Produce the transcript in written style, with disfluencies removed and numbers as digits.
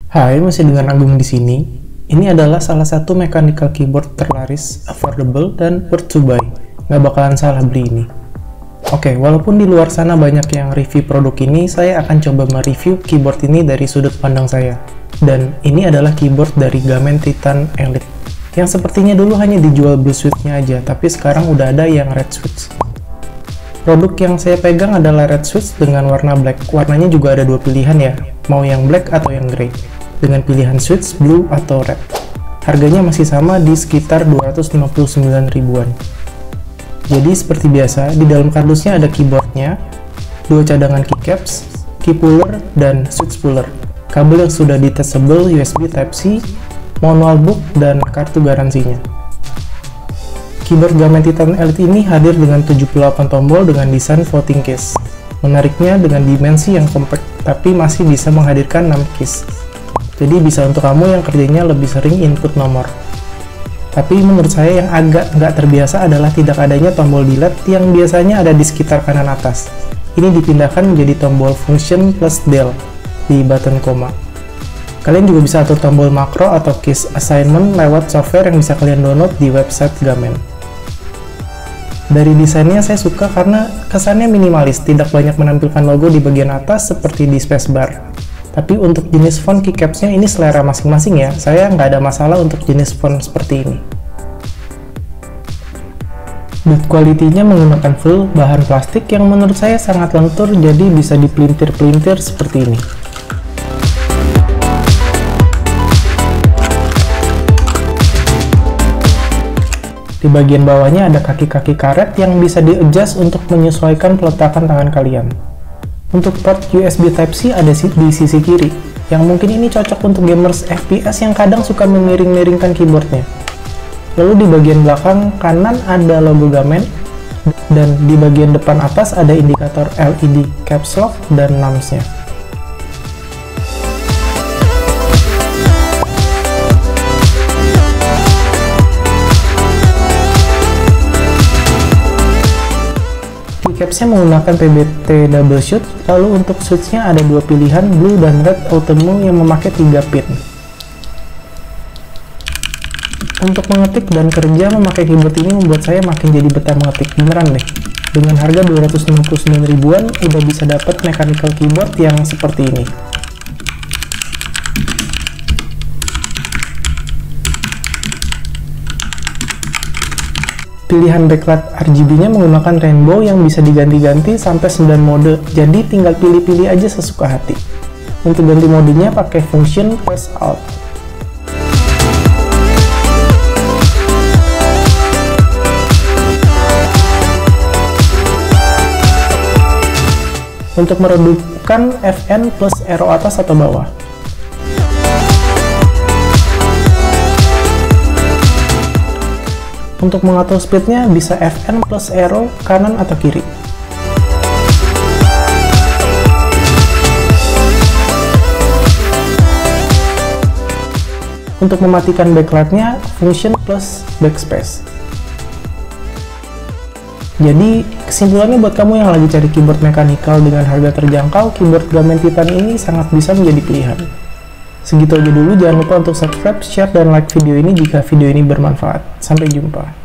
Hai, masih dengan Agung di sini. Ini adalah salah satu mechanical keyboard terlaris, affordable, dan worth to buy. Nggak bakalan salah beli ini. Oke, walaupun di luar sana banyak yang review produk ini, saya akan coba mereview keyboard ini dari sudut pandang saya. Dan ini adalah keyboard dari Gamen Titan Elite, yang sepertinya dulu hanya dijual blue switch-nya aja, tapi sekarang udah ada yang red switch. Produk yang saya pegang adalah red switch dengan warna black. Warnanya juga ada dua pilihan ya, mau yang black atau yang grey, dengan pilihan switch blue atau red. Harganya masih sama di sekitar 259 ribuan. Jadi seperti biasa, di dalam kardusnya ada keyboardnya, dua cadangan keycaps, key puller, dan switch puller, kabel yang sudah detachable USB Type-C, manual book, dan kartu garansinya. Keyboard Gamen Titan Elite ini hadir dengan 78 tombol dengan desain floating case. Menariknya dengan dimensi yang compact, tapi masih bisa menghadirkan 6 keys. Jadi bisa untuk kamu yang kerjanya lebih sering input nomor. Tapi menurut saya yang agak nggak terbiasa adalah tidak adanya tombol delete yang biasanya ada di sekitar kanan atas. Ini dipindahkan menjadi tombol function plus del di button koma. Kalian juga bisa atur tombol makro atau keys assignment lewat software yang bisa kalian download di website Gamen. Dari desainnya saya suka karena kesannya minimalis, tidak banyak menampilkan logo di bagian atas seperti di spacebar. Tapi untuk jenis font keycapsnya ini selera masing-masing ya, saya nggak ada masalah untuk jenis font seperti ini. Build quality-nya menggunakan full bahan plastik yang menurut saya sangat lentur, jadi bisa dipelintir-pelintir seperti ini. Di bagian bawahnya ada kaki-kaki karet yang bisa di-adjust untuk menyesuaikan peletakan tangan kalian. Untuk port USB Type-C ada di sisi kiri, yang mungkin ini cocok untuk gamers FPS yang kadang suka memiring-miringkan keyboardnya. Lalu di bagian belakang kanan ada logo Gamen, dan di bagian depan atas ada indikator LED caps lock dan numbers-nya. Keycapsnya menggunakan PBT double shoot, lalu untuk switch-nya ada dua pilihan, blue dan red ultimo yang memakai 3 pin. Untuk mengetik dan kerja memakai keyboard ini membuat saya makin jadi betah mengetik, beneran deh. Dengan harga 259 ribuan, udah bisa dapat mechanical keyboard yang seperti ini. Pilihan backlight RGB-nya menggunakan rainbow yang bisa diganti-ganti sampai 9 mode, jadi tinggal pilih-pilih aja sesuka hati. Untuk ganti modenya pakai function press alt. Untuk meredupkan FN plus arrow atas atau bawah. Untuk mengatur speednya bisa FN plus arrow kanan atau kiri. Untuk mematikan backlightnya function plus backspace. Jadi kesimpulannya buat kamu yang lagi cari keyboard mechanical dengan harga terjangkau, keyboard Gamen Titan ini sangat bisa menjadi pilihan. Segitu aja dulu, jangan lupa untuk subscribe, share, dan like video ini jika video ini bermanfaat. Sampai jumpa.